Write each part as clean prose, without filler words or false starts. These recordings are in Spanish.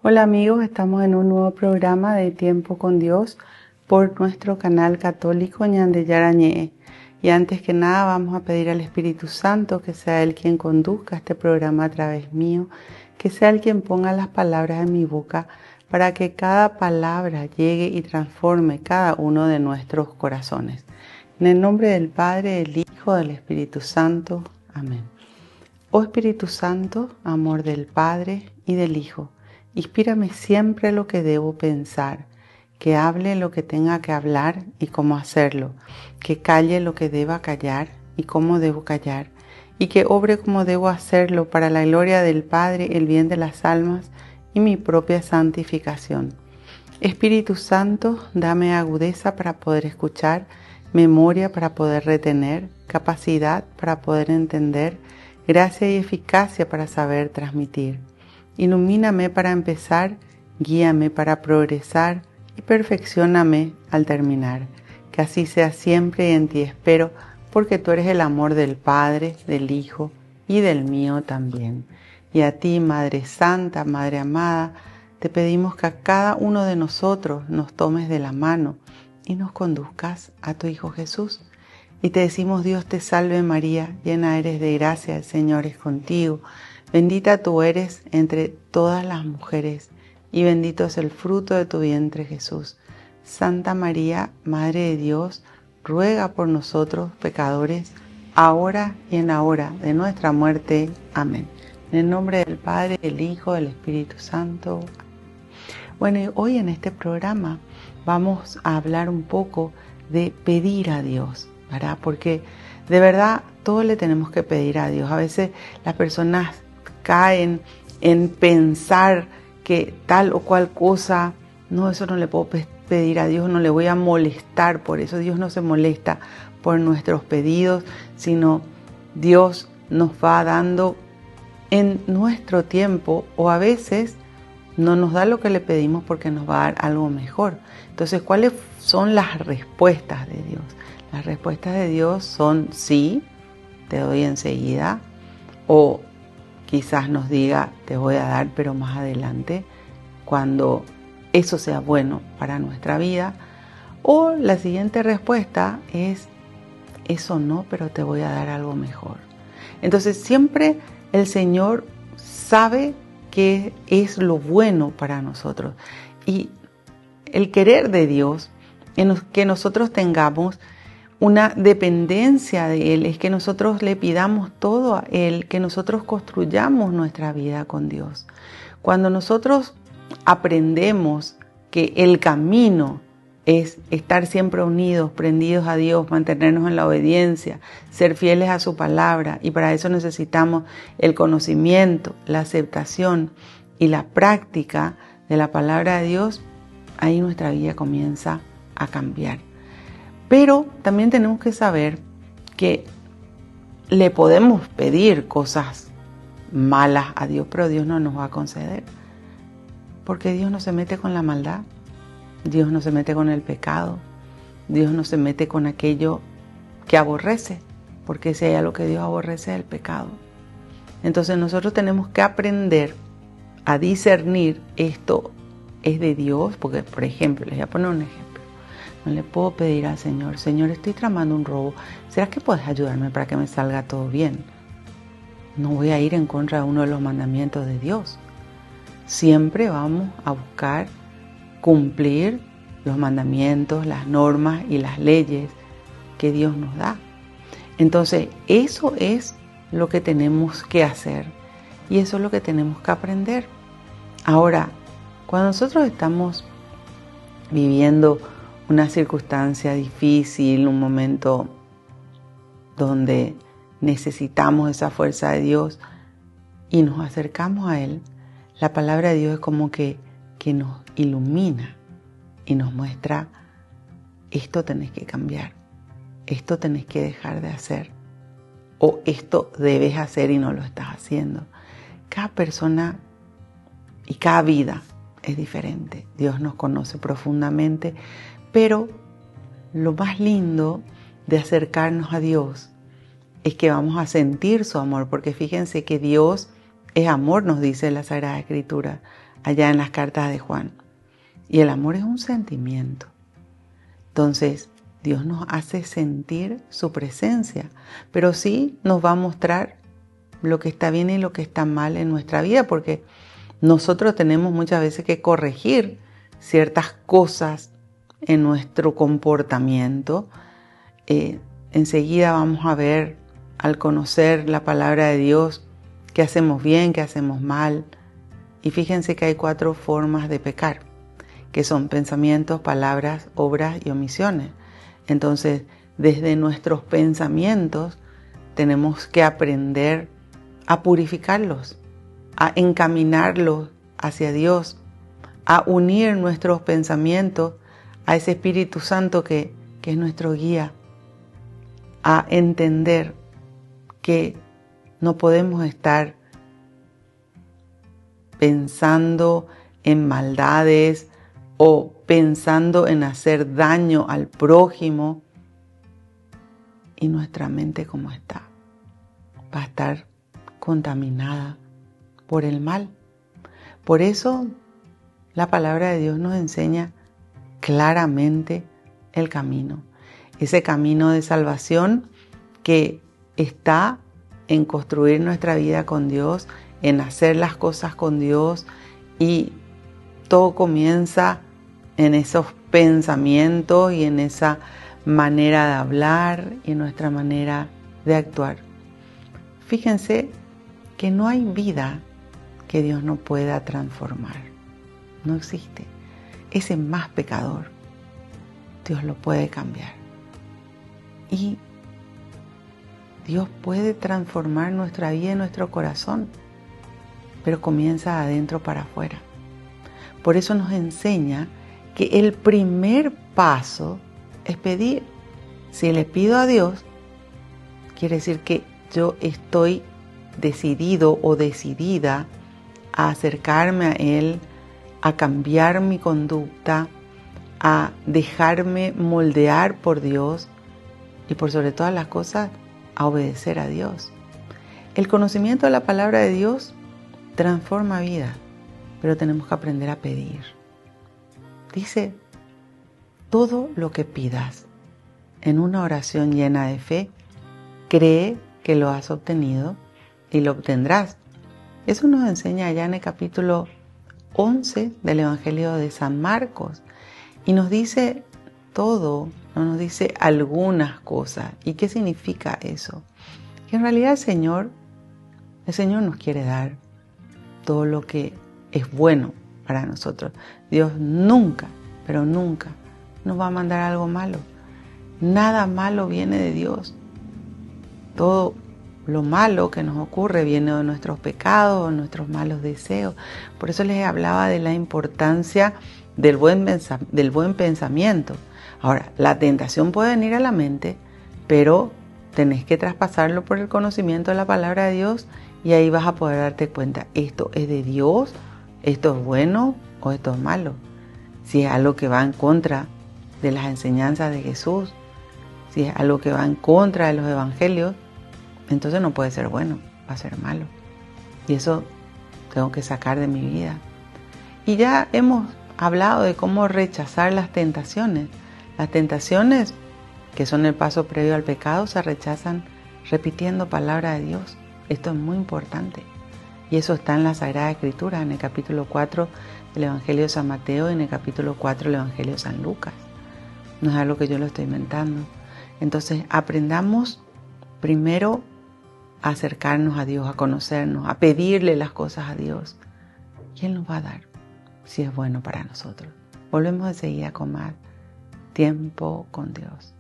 Hola amigos, estamos en un nuevo programa de Tiempo con Dios por nuestro canal católico Ñande Yarañé. Y antes que nada vamos a pedir al Espíritu Santo que sea Él quien conduzca este programa a través mío, que sea Él quien ponga las palabras en mi boca para que cada palabra llegue y transforme cada uno de nuestros corazones. En el nombre del Padre, del Hijo, del Espíritu Santo. Amén. Oh Espíritu Santo, amor del Padre y del Hijo, inspírame siempre lo que debo pensar, que hable lo que tenga que hablar y cómo hacerlo, que calle lo que deba callar y cómo debo callar, y que obre como debo hacerlo para la gloria del Padre, el bien de las almas y mi propia santificación. Espíritu Santo, dame agudeza para poder escuchar, memoria para poder retener, capacidad para poder entender, gracia y eficacia para saber transmitir. Ilumíname para empezar, guíame para progresar y perfeccióname al terminar. Que así sea siempre y en ti espero, porque tú eres el amor del Padre, del Hijo y del mío también. Y a ti, Madre Santa, Madre amada, te pedimos que a cada uno de nosotros nos tomes de la mano y nos conduzcas a tu Hijo Jesús. Y te decimos: Dios te salve María, llena eres de gracia, el Señor es contigo. Bendita tú eres entre todas las mujeres, y bendito es el fruto de tu vientre Jesús. Santa María, Madre de Dios, ruega por nosotros pecadores, ahora y en la hora de nuestra muerte. Amén. En el nombre del Padre, del Hijo, del Espíritu Santo. Bueno, y hoy en este programa vamos a hablar un poco de pedir a Dios, ¿verdad? Porque de verdad todo le tenemos que pedir a Dios. A veces las personas caen en pensar que tal o cual cosa, no, eso no le puedo pedir a Dios, no le voy a molestar por eso. Dios no se molesta por nuestros pedidos, sino Dios nos va dando en nuestro tiempo, o a veces no nos da lo que le pedimos porque nos va a dar algo mejor. Entonces, ¿cuáles son las respuestas de Dios? Las respuestas de Dios son sí, te doy enseguida, o quizás nos diga te voy a dar pero más adelante, cuando eso sea bueno para nuestra vida. O la siguiente respuesta es eso no, pero te voy a dar algo mejor. Entonces siempre el Señor sabe qué es lo bueno para nosotros, y el querer de Dios en que nosotros tengamos una dependencia de Él, es que nosotros le pidamos todo a Él, que nosotros construyamos nuestra vida con Dios. Cuando nosotros aprendemos que el camino es estar siempre unidos, prendidos a Dios, mantenernos en la obediencia, ser fieles a su palabra, y para eso necesitamos el conocimiento, la aceptación y la práctica de la palabra de Dios, ahí nuestra vida comienza a cambiar. Pero también tenemos que saber que le podemos pedir cosas malas a Dios, pero Dios no nos va a conceder, porque Dios no se mete con la maldad. Dios no se mete con el pecado, Dios no se mete con aquello que aborrece, porque si hay algo que Dios aborrece es el pecado. Entonces nosotros tenemos que aprender a discernir esto es de Dios, porque por ejemplo, les voy a poner un ejemplo. No le puedo pedir al Señor: Señor, estoy tramando un robo, ¿será que puedes ayudarme para que me salga todo bien? No voy a ir en contra de uno de los mandamientos de Dios. Siempre vamos a buscar cumplir los mandamientos, las normas y las leyes que Dios nos da. Entonces, eso es lo que tenemos que hacer y eso es lo que tenemos que aprender. Ahora, cuando nosotros estamos viviendo una circunstancia difícil, un momento donde necesitamos esa fuerza de Dios y nos acercamos a Él, la palabra de Dios es como que nos ilumina y nos muestra: esto tenés que cambiar, esto tenés que dejar de hacer, o esto debes hacer y no lo estás haciendo. Cada persona y cada vida es diferente. Dios nos conoce profundamente, pero lo más lindo de acercarnos a Dios es que vamos a sentir su amor, porque fíjense que Dios es amor, nos dice la Sagrada Escritura. allá en las cartas de Juan. Y el amor es un sentimiento. Entonces, Dios nos hace sentir su presencia, pero sí nos va a mostrar lo que está bien y lo que está mal en nuestra vida, porque nosotros tenemos muchas veces que corregir ciertas cosas en nuestro comportamiento. Enseguida vamos a ver, al conocer la palabra de Dios, qué hacemos bien, qué hacemos mal. Y fíjense que hay 4 formas de pecar, que son pensamientos, palabras, obras y omisiones. Entonces, desde nuestros pensamientos tenemos que aprender a purificarlos, a encaminarlos hacia Dios, a unir nuestros pensamientos a ese Espíritu Santo que es nuestro guía, a entender que no podemos estar pensando en maldades o pensando en hacer daño al prójimo, y nuestra mente como está va a estar contaminada por el mal. Por eso la palabra de Dios nos enseña claramente el camino, ese camino de salvación que está en construir nuestra vida con Dios, en hacer las cosas con Dios, y todo comienza en esos pensamientos y en esa manera de hablar y en nuestra manera de actuar. Fíjense que no hay vida que Dios no pueda transformar. No existe. Ese más pecador, Dios lo puede cambiar. Y Dios puede transformar nuestra vida y nuestro corazón, pero comienza de adentro para afuera. Por eso nos enseña que el primer paso es pedir. Si le pido a Dios, quiere decir que yo estoy decidido o decidida a acercarme a Él, a cambiar mi conducta, a dejarme moldear por Dios y por sobre todas las cosas, a obedecer a Dios. El conocimiento de la palabra de Dios transforma vida, pero tenemos que aprender a pedir. Dice, todo lo que pidas en una oración llena de fe, cree que lo has obtenido y lo obtendrás. Eso nos enseña allá en el capítulo 11 del Evangelio de San Marcos. Y nos dice todo, no nos dice algunas cosas. ¿Y qué significa eso? Que en realidad el Señor nos quiere dar todo lo que es bueno para nosotros. Dios nunca, pero nunca nos va a mandar algo malo. Nada malo viene de Dios. Todo lo malo que nos ocurre viene de nuestros pecados, de nuestros malos deseos. Por eso les hablaba de la importancia del buen pensamiento. Ahora, la tentación puede venir a la mente, pero tenés que traspasarlo por el conocimiento de la palabra de Dios, y ahí vas a poder darte cuenta, esto es de Dios, esto es bueno o esto es malo. Si es algo que va en contra de las enseñanzas de Jesús, si es algo que va en contra de los evangelios, entonces no puede ser bueno, va a ser malo. Y eso tengo que sacar de mi vida. Y ya hemos hablado de cómo rechazar las tentaciones. Las tentaciones, que son el paso previo al pecado, se rechazan repitiendo palabra de Dios. Esto es muy importante. Y eso está en la Sagrada Escritura, en el capítulo 4 del Evangelio de San Mateo y en el capítulo 4 del Evangelio de San Lucas. No es algo que yo lo estoy inventando. Entonces, aprendamos primero a acercarnos a Dios, a conocernos, a pedirle las cosas a Dios. ¿Quién nos va a dar si es bueno para nosotros? Volvemos enseguida con más tiempo con Dios.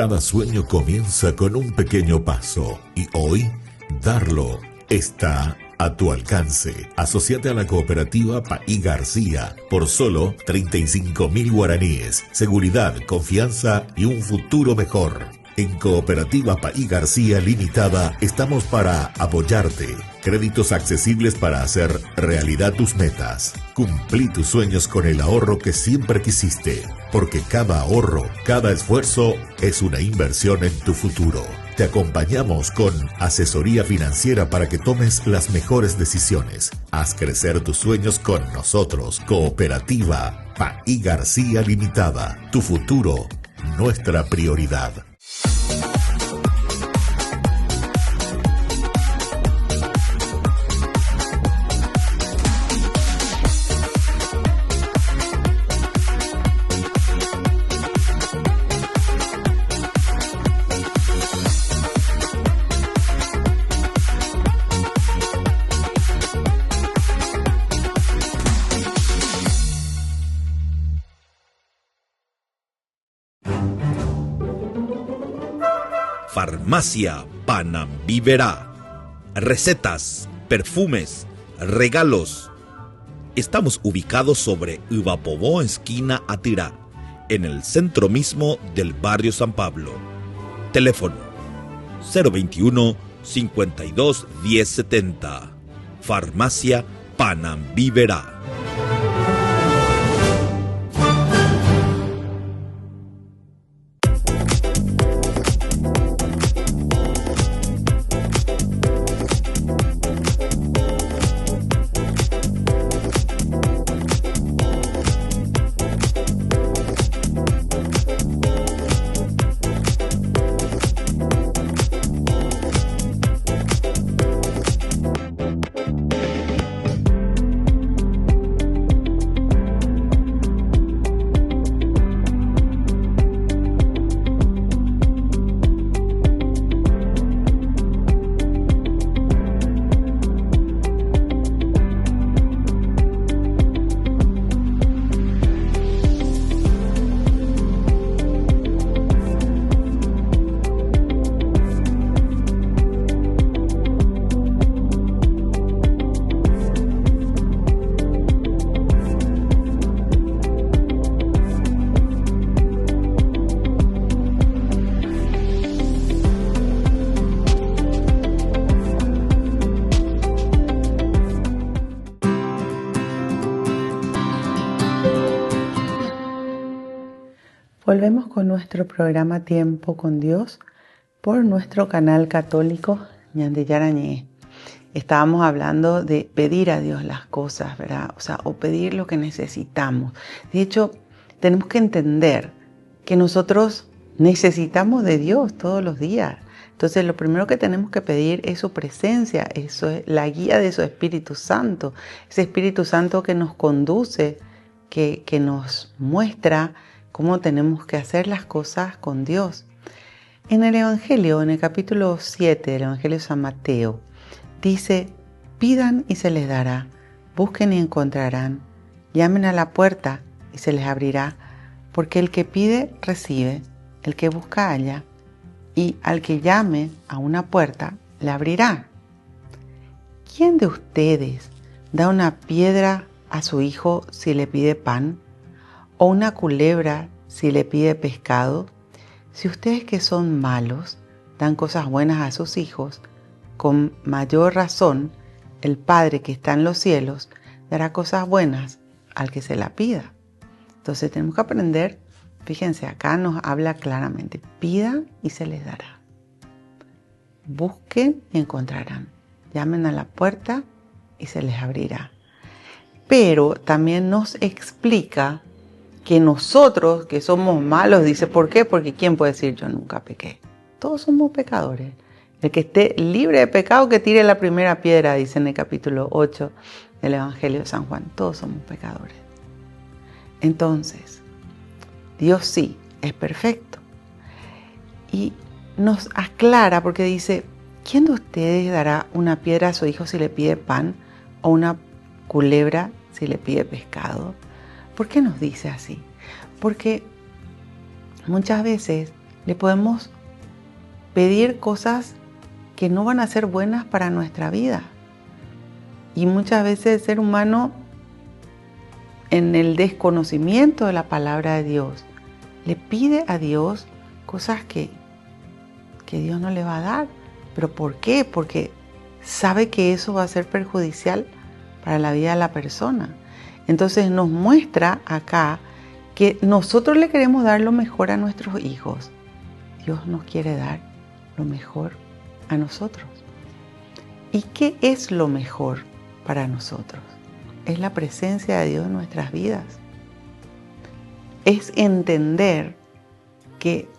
Cada sueño comienza con un pequeño paso y hoy darlo está a tu alcance. Asociate a la cooperativa Paí García por solo 35.000 guaraníes. Seguridad, confianza y un futuro mejor. En Cooperativa Paí García Limitada estamos para apoyarte. Créditos accesibles para hacer realidad tus metas. Cumplí tus sueños con el ahorro que siempre quisiste, porque cada ahorro, cada esfuerzo es una inversión en tu futuro. Te acompañamos con asesoría financiera para que tomes las mejores decisiones. Haz crecer tus sueños con nosotros. Cooperativa Paí García Limitada. Tu futuro, nuestra prioridad. Farmacia Panambiverá. Recetas, perfumes, regalos. Estamos ubicados sobre Ivapobó, esquina Atirá, en el centro mismo del barrio San Pablo. Teléfono 021 52 1070. Farmacia Panambiverá. Volvemos con nuestro programa Tiempo con Dios por nuestro canal católico Ñande Yarañé. Estábamos hablando de pedir a Dios las cosas, ¿verdad? O pedir lo que necesitamos. De hecho, tenemos que entender que nosotros necesitamos de Dios todos los días. Entonces, lo primero que tenemos que pedir es su presencia, eso es la guía de su Espíritu Santo. Ese Espíritu Santo que nos conduce, que nos muestra cómo tenemos que hacer las cosas con Dios. En el Evangelio, en el capítulo 7 del Evangelio de San Mateo, dice: pidan y se les dará, busquen y encontrarán, llamen a la puerta y se les abrirá, porque el que pide recibe, el que busca halla, y al que llame a una puerta le abrirá. ¿Quién de ustedes da una piedra a su hijo si le pide pan? ¿O una culebra si le pide pescado? Si ustedes que son malos dan cosas buenas a sus hijos, con mayor razón el Padre que está en los cielos dará cosas buenas al que se la pida. Entonces tenemos que aprender, fíjense, acá nos habla claramente: pidan y se les dará, busquen y encontrarán, llamen a la puerta y se les abrirá. Pero también nos explica que nosotros, que somos malos, dice, ¿por qué? Porque ¿quién puede decir yo nunca pequé? Todos somos pecadores. El que esté libre de pecado, que tire la primera piedra, dice en el capítulo 8 del Evangelio de San Juan. Todos somos pecadores. Entonces, Dios sí es perfecto. Y nos aclara porque dice: ¿quién de ustedes dará una piedra a su hijo si le pide pan? ¿O una culebra si le pide pescado? ¿Por qué nos dice así? Porque muchas veces Le podemos pedir cosas que no van a ser buenas para nuestra vida. Y muchas veces el ser humano, en el desconocimiento de la palabra de Dios, le pide a Dios cosas que Dios no le va a dar. ¿Pero por qué? Porque sabe que eso va a ser perjudicial para la vida de la persona. Entonces nos muestra acá que nosotros le queremos dar lo mejor a nuestros hijos. Dios nos quiere dar lo mejor a nosotros. ¿Y qué es lo mejor para nosotros? Es la presencia de Dios en nuestras vidas. Es entender que,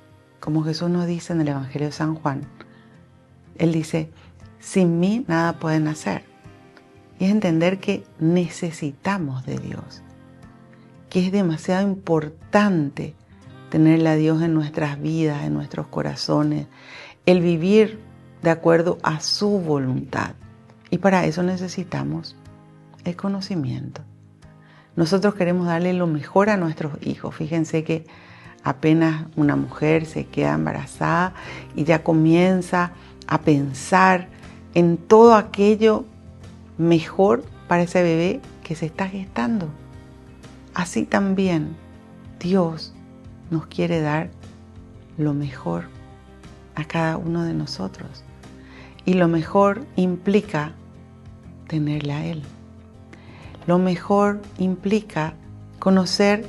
como Jesús nos dice en el Evangelio de San Juan, Él dice, sin mí nada pueden hacer. Y es entender que necesitamos de Dios, que es demasiado importante tenerle a Dios en nuestras vidas, en nuestros corazones, el vivir de acuerdo a su voluntad. Y para eso necesitamos el conocimiento. Nosotros queremos darle lo mejor a nuestros hijos. Fíjense que apenas una mujer se queda embarazada y ya comienza a pensar en todo aquello mejor para ese bebé que se está gestando. Así también Dios nos quiere dar lo mejor a cada uno de nosotros. Y lo mejor implica tenerle a Él. Lo mejor implica conocer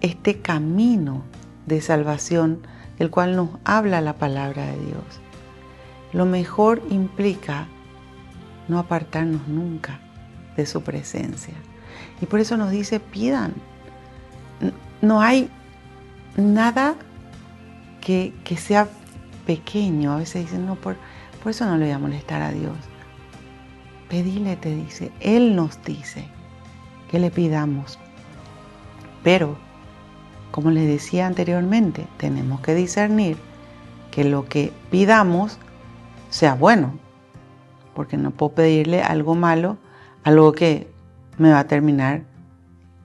este camino de salvación del cual nos habla la palabra de Dios. Lo mejor implica no apartarnos nunca de su presencia. Y por eso nos dice, pidan. No hay nada que sea pequeño. A veces dicen, no, por eso no le voy a molestar a Dios. Pedile, te dice. Él nos dice que le pidamos. Pero, como les decía anteriormente, tenemos que discernir que lo que pidamos sea bueno. Porque no puedo pedirle algo malo, algo que me va a terminar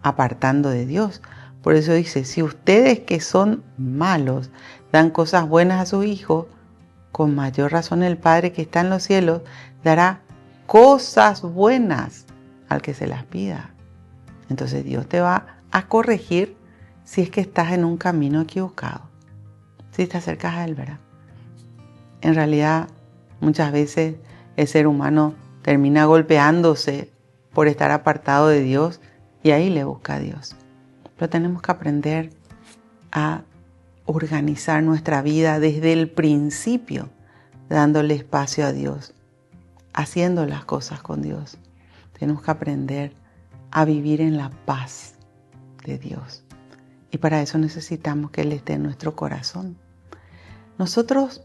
apartando de Dios. Por eso dice, si ustedes que son malos dan cosas buenas a sus hijos, con mayor razón el Padre que está en los cielos dará cosas buenas al que se las pida. Entonces Dios te va a corregir si es que estás en un camino equivocado, si te acercas a Él, ¿verdad? En realidad, muchas veces el ser humano termina golpeándose por estar apartado de Dios y ahí le busca a Dios. Pero tenemos que aprender a organizar nuestra vida desde el principio, dándole espacio a Dios, haciendo las cosas con Dios. Tenemos que aprender a vivir en la paz de Dios. Y para eso necesitamos que Él esté en nuestro corazón. Nosotros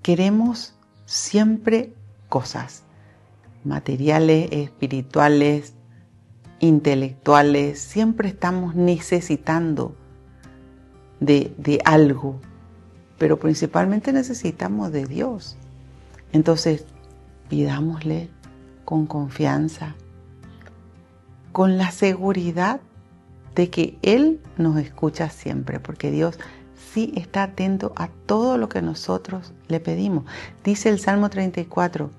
queremos siempre cosas materiales, espirituales, intelectuales. Siempre estamos necesitando de algo, pero principalmente necesitamos de Dios. Entonces, pidámosle con confianza, con la seguridad de que Él nos escucha siempre, porque Dios sí está atento a todo lo que nosotros le pedimos. Dice el Salmo 34,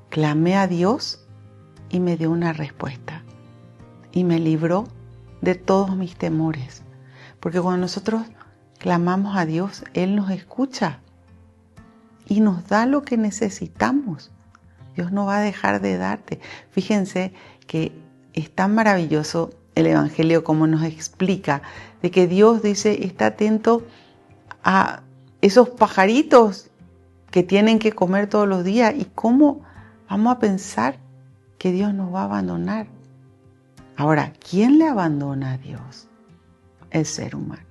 clamé a Dios y me dio una respuesta y me libró de todos mis temores. Porque cuando nosotros clamamos a Dios, Él nos escucha y nos da lo que necesitamos. Dios no va a dejar de darte. Fíjense que es tan maravilloso el Evangelio como nos explica de que Dios dice, está atento a esos pajaritos que tienen que comer todos los días. ¿Y cómo vamos a pensar que Dios nos va a abandonar? Ahora, ¿quién le abandona a Dios? El ser humano.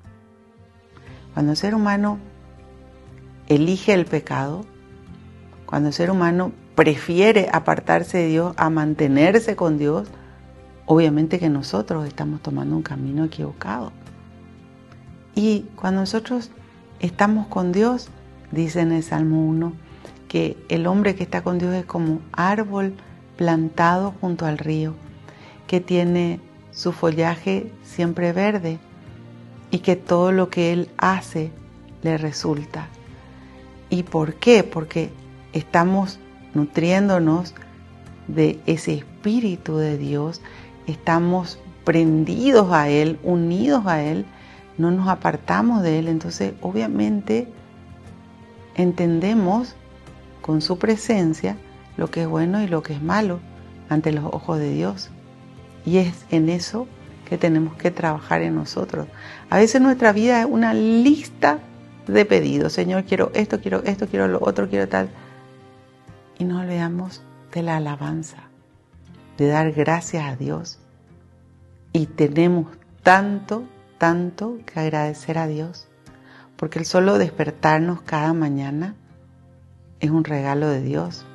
Cuando el ser humano elige el pecado, cuando el ser humano prefiere apartarse de Dios a mantenerse con Dios, obviamente que nosotros estamos tomando un camino equivocado. Y cuando nosotros estamos con Dios, dice en el Salmo 1, que el hombre que está con Dios es como árbol plantado junto al río, que tiene su follaje siempre verde y que todo lo que él hace le resulta. ¿Y por qué? Porque estamos nutriéndonos de ese Espíritu de Dios, estamos prendidos a Él, unidos a Él, no nos apartamos de Él. Entonces, obviamente, entendemos con su presencia lo que es bueno y lo que es malo ante los ojos de Dios. Y es en eso que tenemos que trabajar en nosotros. A veces nuestra vida es una lista de pedidos. Señor, quiero esto, quiero lo otro, quiero tal. Y no olvidamos de la alabanza, de dar gracias a Dios. Y tenemos tanto que agradecer a Dios, porque el solo despertarnos cada mañana es un regalo de Dios.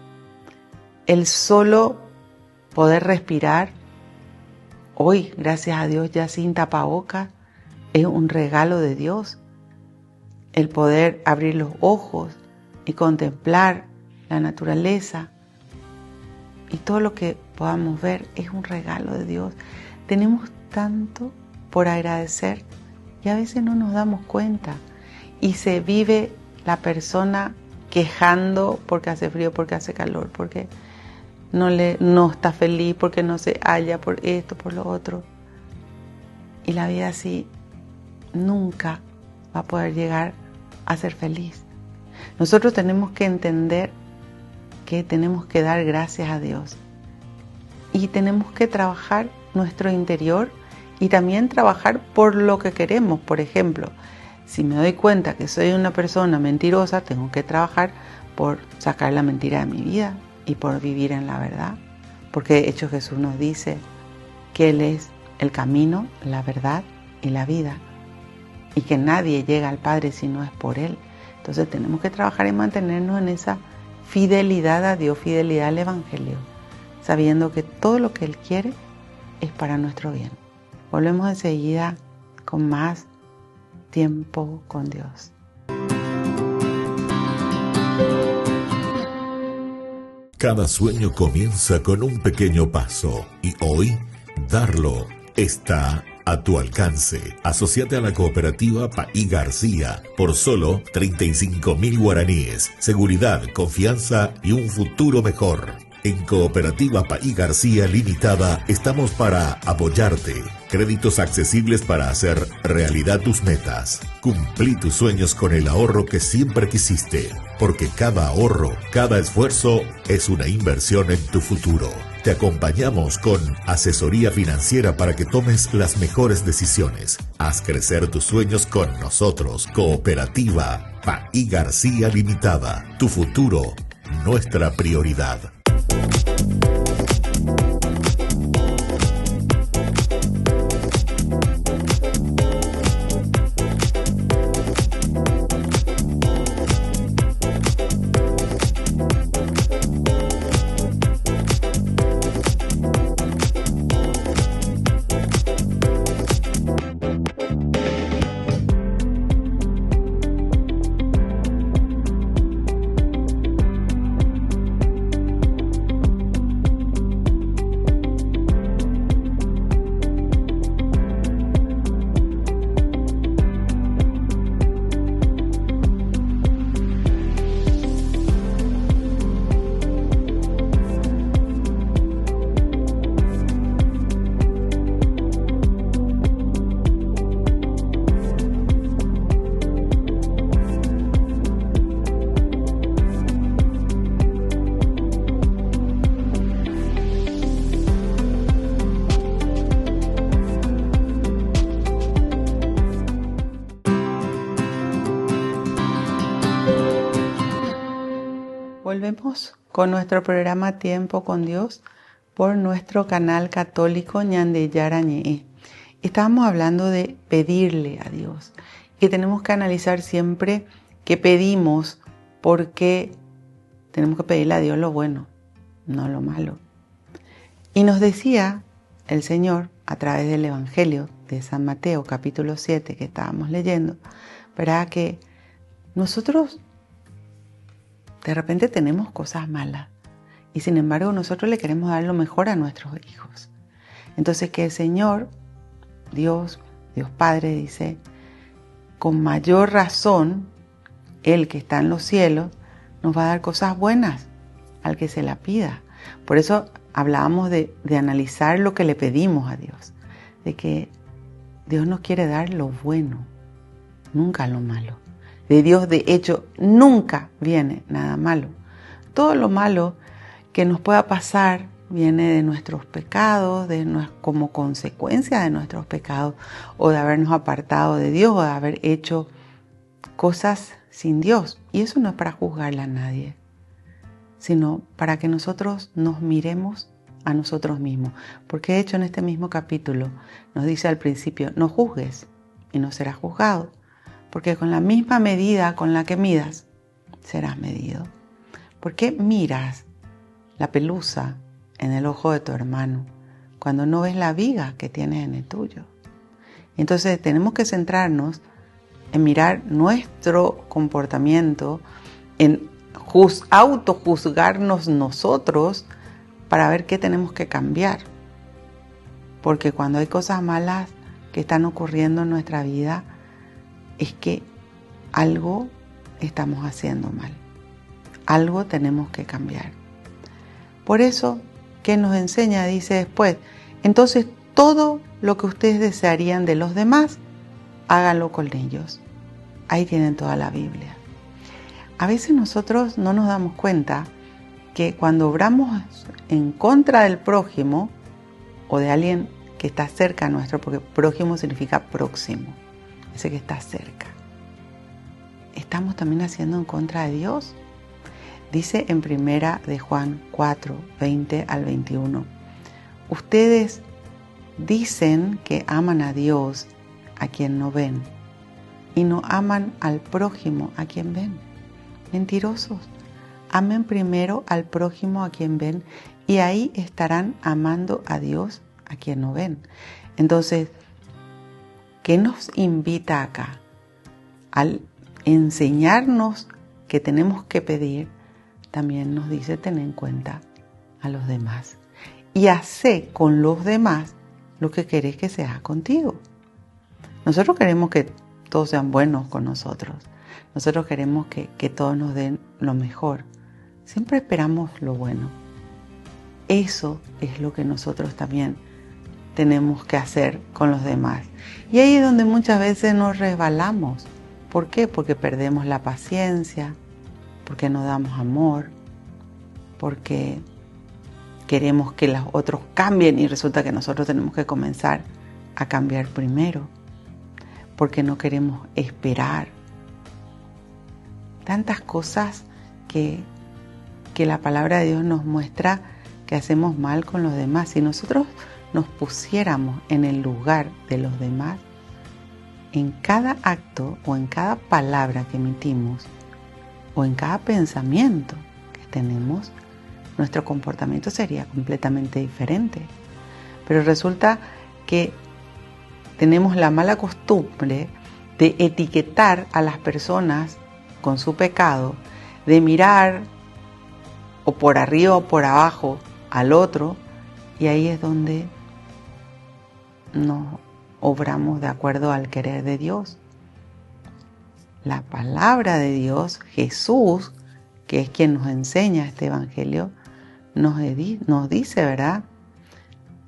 El solo poder respirar hoy, gracias a Dios, ya sin tapabocas, es un regalo de Dios. El poder abrir los ojos y contemplar la naturaleza y todo lo que podamos ver es un regalo de Dios. Tenemos tanto por agradecer y a veces no nos damos cuenta. Y se vive la persona quejando porque hace frío, porque hace calor, porque no está feliz, porque no se halla, por esto, por lo otro. Y la vida así nunca va a poder llegar a ser feliz. Nosotros tenemos que entender que tenemos que dar gracias a Dios y tenemos que trabajar nuestro interior y también trabajar por lo que queremos. Por ejemplo, si me doy cuenta que soy una persona mentirosa, tengo que trabajar por sacar la mentira de mi vida y por vivir en la verdad, porque de hecho Jesús nos dice que Él es el camino, la verdad y la vida, y que nadie llega al Padre si no es por Él. Entonces tenemos que trabajar en mantenernos en esa fidelidad a Dios, fidelidad al Evangelio, sabiendo que todo lo que Él quiere es para nuestro bien. Volvemos enseguida con más tiempo con Dios. Cada sueño comienza con un pequeño paso y hoy darlo está a tu alcance. Asociate a la cooperativa Paí García por solo 35.000 guaraníes. Seguridad, confianza y un futuro mejor. En Cooperativa Paí García Limitada estamos para apoyarte. Créditos accesibles para hacer realidad tus metas. Cumplí tus sueños con el ahorro que siempre quisiste, porque cada ahorro, cada esfuerzo es una inversión en tu futuro. Te acompañamos con asesoría financiera para que tomes las mejores decisiones. Haz crecer tus sueños con nosotros. Cooperativa Paí García Limitada. Tu futuro, nuestra prioridad. Volvemos con nuestro programa Tiempo con Dios por nuestro canal católico Ñande Yarañe. Estábamos hablando de pedirle a Dios, que tenemos que analizar siempre qué pedimos, porque tenemos que pedirle a Dios lo bueno, no lo malo. Y nos decía el Señor a través del Evangelio de San Mateo, capítulo 7, que estábamos leyendo, ¿verdad? Que nosotros de repente tenemos cosas malas y sin embargo nosotros le queremos dar lo mejor a nuestros hijos. Entonces que el Señor, Dios Padre dice, con mayor razón Él que está en los cielos, nos va a dar cosas buenas al que se la pida. Por eso hablábamos de analizar lo que le pedimos a Dios, de que Dios nos quiere dar lo bueno, nunca lo malo. De Dios, de hecho, nunca viene nada malo. Todo lo malo que nos pueda pasar viene de nuestros pecados, como consecuencia de nuestros pecados, o de habernos apartado de Dios, o de haber hecho cosas sin Dios. Y eso no es para juzgarle a nadie, sino para que nosotros nos miremos a nosotros mismos. Porque de hecho en este mismo capítulo nos dice al principio, no juzgues y no serás juzgado, porque con la misma medida con la que midas, serás medido. ¿Por qué miras la pelusa en el ojo de tu hermano cuando no ves la viga que tienes en el tuyo? Entonces tenemos que centrarnos en mirar nuestro comportamiento, en autojuzgarnos nosotros para ver qué tenemos que cambiar. Porque cuando hay cosas malas que están ocurriendo en nuestra vida, es que algo estamos haciendo mal. Algo tenemos que cambiar. Por eso, ¿qué nos enseña? Dice después, entonces todo lo que ustedes desearían de los demás, háganlo con ellos. Ahí tienen toda la Biblia. A veces nosotros no nos damos cuenta que cuando obramos en contra del prójimo o de alguien que está cerca nuestro, porque prójimo significa próximo, ese que está cerca, estamos también haciendo en contra de Dios. Dice en 1 de Juan 4, 20 al 21, ustedes dicen que aman a Dios a quien no ven y no aman al prójimo a quien ven. Mentirosos. Amen primero al prójimo a quien ven y ahí estarán amando a Dios a quien no ven. Entonces, ¿qué nos invita acá? Al enseñarnos que tenemos que pedir, también nos dice tener en cuenta a los demás y hacer con los demás lo que querés que se haga contigo. Nosotros queremos que todos sean buenos con nosotros. Nosotros queremos que todos nos den lo mejor. Siempre esperamos lo bueno. Eso es lo que nosotros también tenemos que hacer con los demás. Y ahí es donde muchas veces nos resbalamos. ¿Por qué? Porque perdemos la paciencia, porque no damos amor, porque queremos que los otros cambien y resulta que nosotros tenemos que comenzar a cambiar primero, porque no queremos esperar. Tantas cosas que la palabra de Dios nos muestra que hacemos mal con los demás. Si nosotros nos pusiéramos en el lugar de los demás, en cada acto o en cada palabra que emitimos o en cada pensamiento que tenemos, nuestro comportamiento sería completamente diferente. Pero resulta que tenemos la mala costumbre de etiquetar a las personas con su pecado, de mirar o por arriba o por abajo al otro, y ahí es donde nos obramos de acuerdo al querer de Dios. La palabra de Dios, Jesús, que es quien nos enseña este evangelio, nos dice, ¿verdad?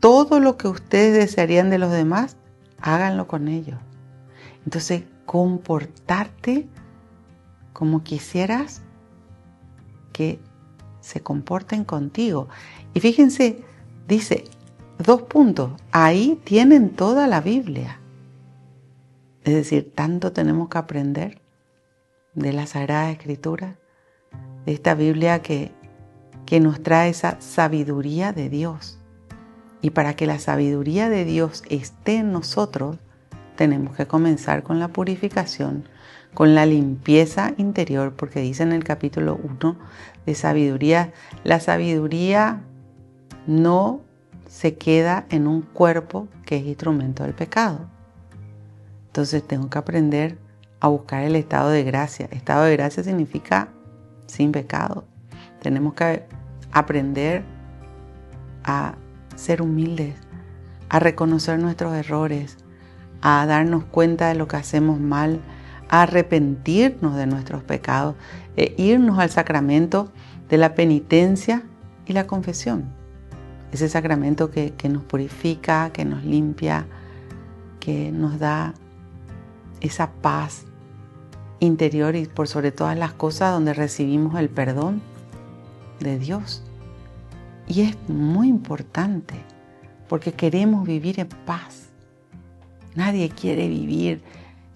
Todo lo que ustedes desearían de los demás, háganlo con ellos. Entonces, comportarte como quisieras que se comporten contigo. Y fíjense, dice 2 puntos, ahí tienen toda la Biblia. Es decir, tanto tenemos que aprender de la Sagrada Escritura, de esta Biblia que nos trae esa sabiduría de Dios. Y para que la sabiduría de Dios esté en nosotros, tenemos que comenzar con la purificación, con la limpieza interior, porque dice en el capítulo 1 de sabiduría, la sabiduría no se queda en un cuerpo que es instrumento del pecado. Entonces tengo que aprender a buscar el estado de gracia. Estado de gracia significa sin pecado. Tenemos que aprender a ser humildes, a reconocer nuestros errores, a darnos cuenta de lo que hacemos mal, a arrepentirnos de nuestros pecados e irnos al sacramento de la penitencia y la confesión. Ese sacramento que nos purifica, que nos limpia, que nos da esa paz interior y por sobre todas las cosas donde recibimos el perdón de Dios. Y es muy importante porque queremos vivir en paz. Nadie quiere vivir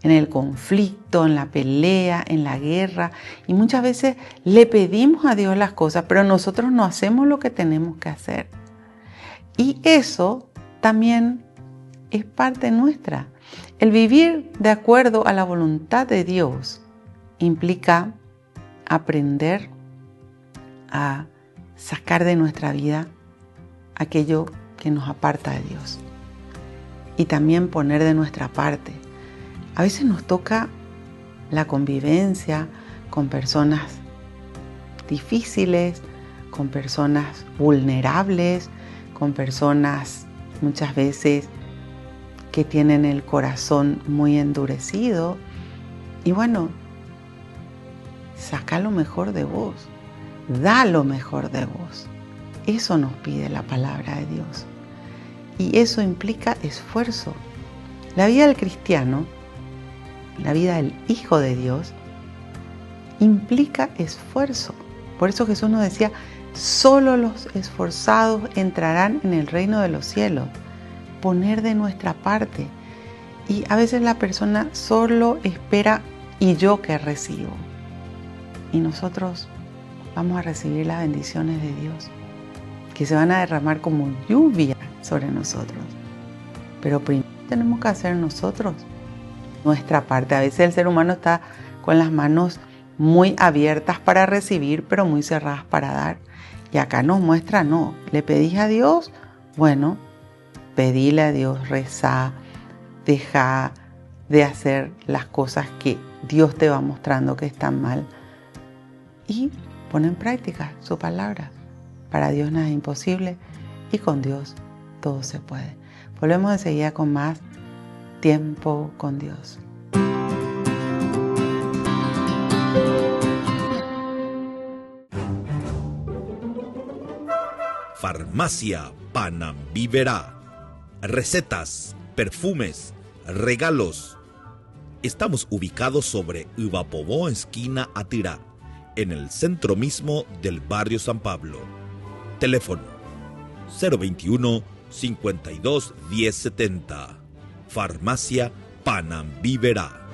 en el conflicto, en la pelea, en la guerra. Y muchas veces le pedimos a Dios las cosas, pero nosotros no hacemos lo que tenemos que hacer. Y eso también es parte nuestra. El vivir de acuerdo a la voluntad de Dios implica aprender a sacar de nuestra vida aquello que nos aparta de Dios y también poner de nuestra parte. A veces nos toca la convivencia con personas difíciles, con personas vulnerables, con personas muchas veces que tienen el corazón muy endurecido. Y bueno, saca lo mejor de vos, da lo mejor de vos. Eso nos pide la palabra de Dios. Y eso implica esfuerzo. La vida del cristiano, la vida del Hijo de Dios, implica esfuerzo. Por eso Jesús nos decía, solo los esforzados entrarán en el reino de los cielos. Poner de nuestra parte. Y a veces la persona solo espera, ¿y yo qué recibo? Y nosotros vamos a recibir las bendiciones de Dios, que se van a derramar como lluvia sobre nosotros. Pero primero tenemos que hacer nosotros nuestra parte. A veces el ser humano está con las manos muy abiertas para recibir, pero muy cerradas para dar. Y acá nos muestra, no, ¿le pedís a Dios? Bueno, pedile a Dios, rezá, deja de hacer las cosas que Dios te va mostrando que están mal y pon en práctica su palabra. Para Dios nada es imposible y con Dios todo se puede. Volvemos enseguida con más tiempo con Dios. Farmacia Panambiverá. Recetas, perfumes, regalos. Estamos ubicados sobre Ivapobó, esquina Atirá, en el centro mismo del barrio San Pablo. Teléfono 021 52 1070. Farmacia Panambiverá.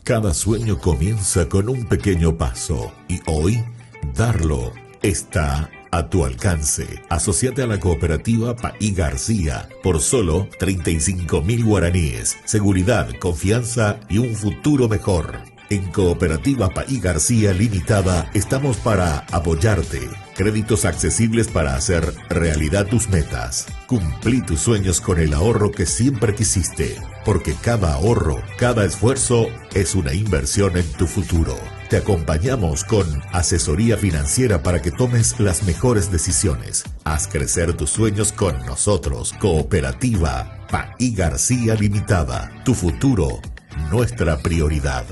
Cada sueño comienza con un pequeño paso y hoy darlo está a tu alcance. Asociate a la cooperativa Paí García por solo 35.000 guaraníes. Seguridad, confianza y un futuro mejor. En Cooperativa Paí García Limitada estamos para apoyarte. Créditos accesibles para hacer realidad tus metas. Cumplí tus sueños con el ahorro que siempre quisiste, porque cada ahorro, cada esfuerzo es una inversión en tu futuro. Te acompañamos con asesoría financiera para que tomes las mejores decisiones. Haz crecer tus sueños con nosotros. Cooperativa Paí García Limitada. Tu futuro, nuestra prioridad.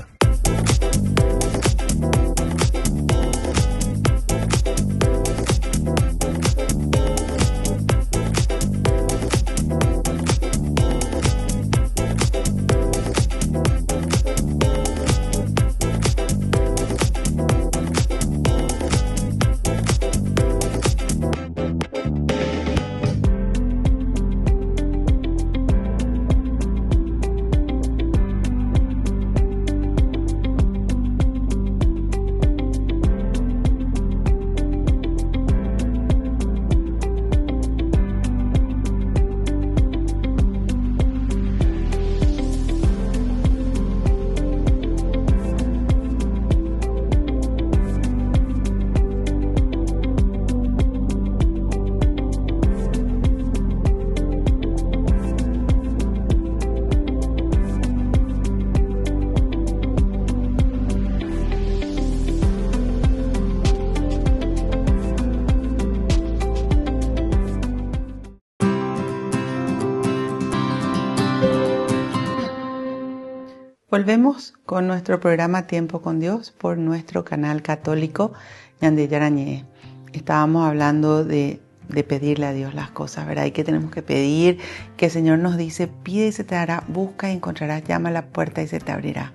Volvemos con nuestro programa Tiempo con Dios por nuestro canal católico Ñande Yarañé. Estábamos hablando de pedirle a Dios las cosas, ¿verdad? Y que tenemos que pedir, que el Señor nos dice, pide y se te dará, busca y encontrarás, llama a la puerta y se te abrirá.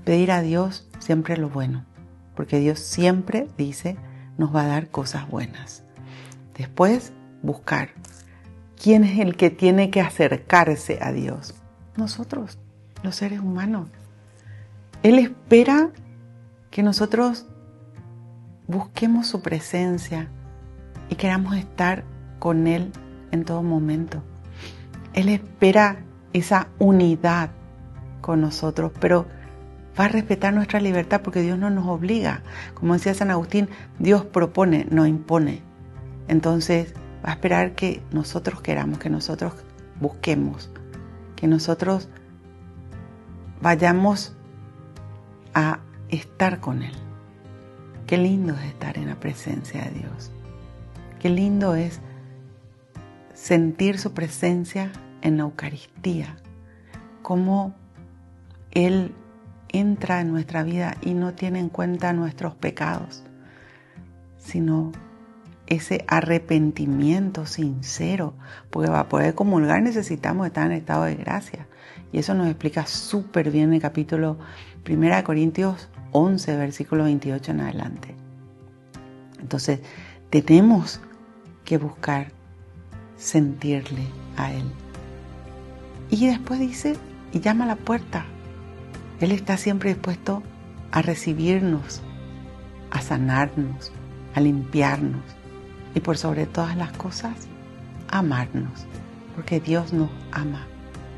Pedir a Dios siempre lo bueno, porque Dios siempre dice, nos va a dar cosas buenas. Después, buscar. ¿Quién es el que tiene que acercarse a Dios? Nosotros, los seres humanos. Él espera que nosotros busquemos su presencia y queramos estar con Él en todo momento. Él espera esa unidad con nosotros, pero va a respetar nuestra libertad porque Dios no nos obliga. Como decía San Agustín, Dios propone, no impone. Entonces va a esperar que nosotros queramos, que nosotros busquemos, que nosotros vayamos a estar con Él. Qué lindo es estar en la presencia de Dios. Qué lindo es sentir su presencia en la Eucaristía. Cómo Él entra en nuestra vida y no tiene en cuenta nuestros pecados, sino ese arrepentimiento sincero, porque para poder comulgar necesitamos estar en estado de gracia. Y eso nos explica súper bien el capítulo 1 Corintios 11, versículo 28 en adelante. Entonces, tenemos que buscar sentirle a Él. Y después dice, y llama a la puerta. Él está siempre dispuesto a recibirnos, a sanarnos, a limpiarnos. Y por sobre todas las cosas, amarnos, porque Dios nos ama.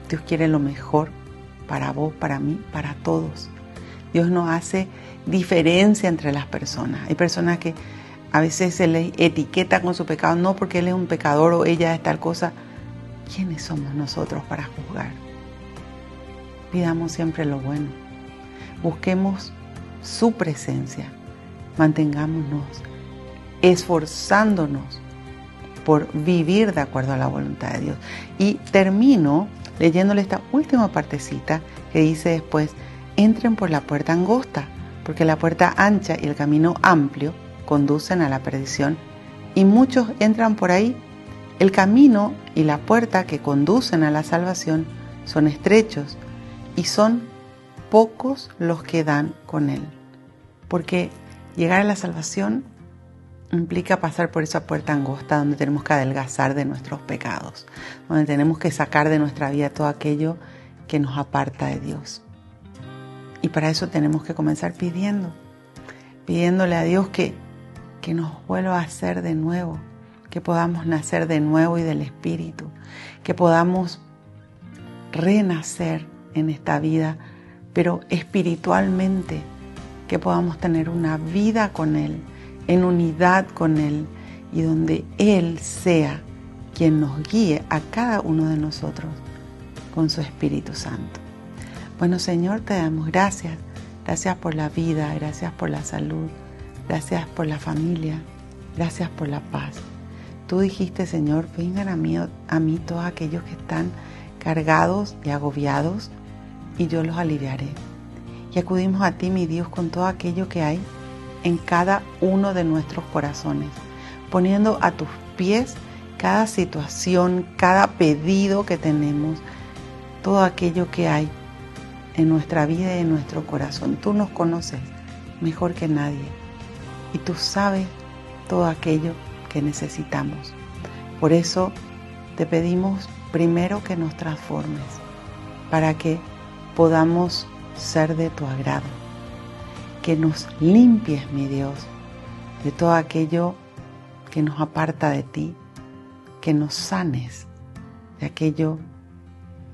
Dios quiere lo mejor para vos, para mí, para todos. Dios no hace diferencia entre las personas. Hay personas que a veces se les etiqueta con su pecado, no porque él es un pecador o ella es tal cosa. ¿Quiénes somos nosotros para juzgar? Pidamos siempre lo bueno. Busquemos su presencia. Mantengámonos esforzándonos por vivir de acuerdo a la voluntad de Dios. Y termino leyéndole esta última partecita que dice después, entren por la puerta angosta, porque la puerta ancha y el camino amplio conducen a la perdición, y muchos entran por ahí. El camino y la puerta que conducen a la salvación son estrechos, y son pocos los que dan con él. Porque llegar a la salvación implica pasar por esa puerta angosta donde tenemos que adelgazar de nuestros pecados, donde tenemos que sacar de nuestra vida todo aquello que nos aparta de Dios. Y para eso tenemos que comenzar pidiéndole a Dios que nos vuelva a hacer de nuevo, que podamos nacer de nuevo y del Espíritu, que podamos renacer en esta vida, pero espiritualmente, que podamos tener una vida con Él, en unidad con Él, y donde Él sea quien nos guíe a cada uno de nosotros con su Espíritu Santo. Bueno, Señor, te damos gracias. Gracias por la vida, gracias por la salud, gracias por la familia, gracias por la paz. Tú dijiste, Señor, vengan a mí todos aquellos que están cargados y agobiados, y yo los aliviaré. Y acudimos a ti, mi Dios, con todo aquello que hay en cada uno de nuestros corazones, poniendo a tus pies cada situación, cada pedido que tenemos, todo aquello que hay en nuestra vida y en nuestro corazón. Tú nos conoces mejor que nadie y tú sabes todo aquello que necesitamos. Por eso te pedimos primero que nos transformes para que podamos ser de tu agrado, que nos limpies, mi Dios, de todo aquello que nos aparta de ti, que nos sanes de aquello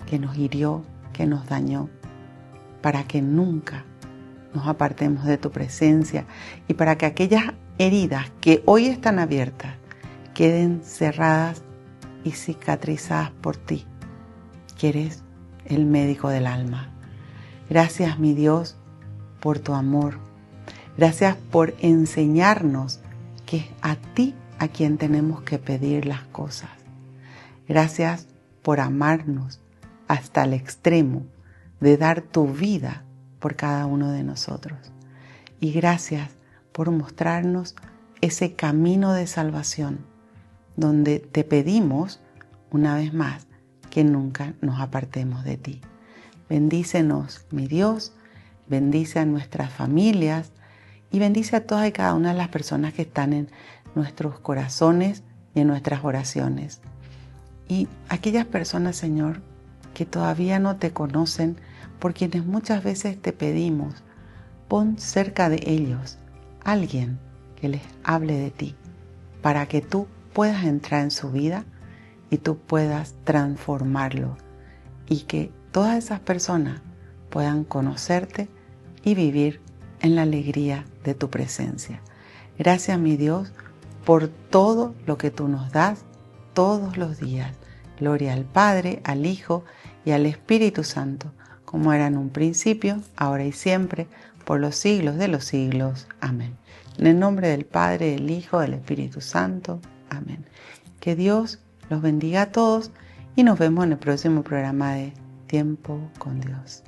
que nos hirió, que nos dañó, para que nunca nos apartemos de tu presencia y para que aquellas heridas que hoy están abiertas queden cerradas y cicatrizadas por ti, que eres el médico del alma. Gracias, mi Dios, por tu amor. Gracias por enseñarnos que es a ti a quien tenemos que pedir las cosas. Gracias por amarnos hasta el extremo de dar tu vida por cada uno de nosotros. Y gracias por mostrarnos ese camino de salvación, donde te pedimos una vez más que nunca nos apartemos de ti. Bendícenos, mi Dios, bendice a nuestras familias y bendice a todas y cada una de las personas que están en nuestros corazones y en nuestras oraciones. Y aquellas personas, Señor, que todavía no te conocen, por quienes muchas veces te pedimos, pon cerca de ellos alguien que les hable de ti, para que tú puedas entrar en su vida y tú puedas transformarlo y que todas esas personas puedan conocerte y vivir en la alegría de tu presencia. Gracias, mi Dios, por todo lo que tú nos das todos los días. Gloria al Padre, al Hijo y al Espíritu Santo, como era en un principio, ahora y siempre, por los siglos de los siglos. Amén. En el nombre del Padre, del Hijo, del Espíritu Santo. Amén. Que Dios los bendiga a todos y nos vemos en el próximo programa de Tiempo con Dios.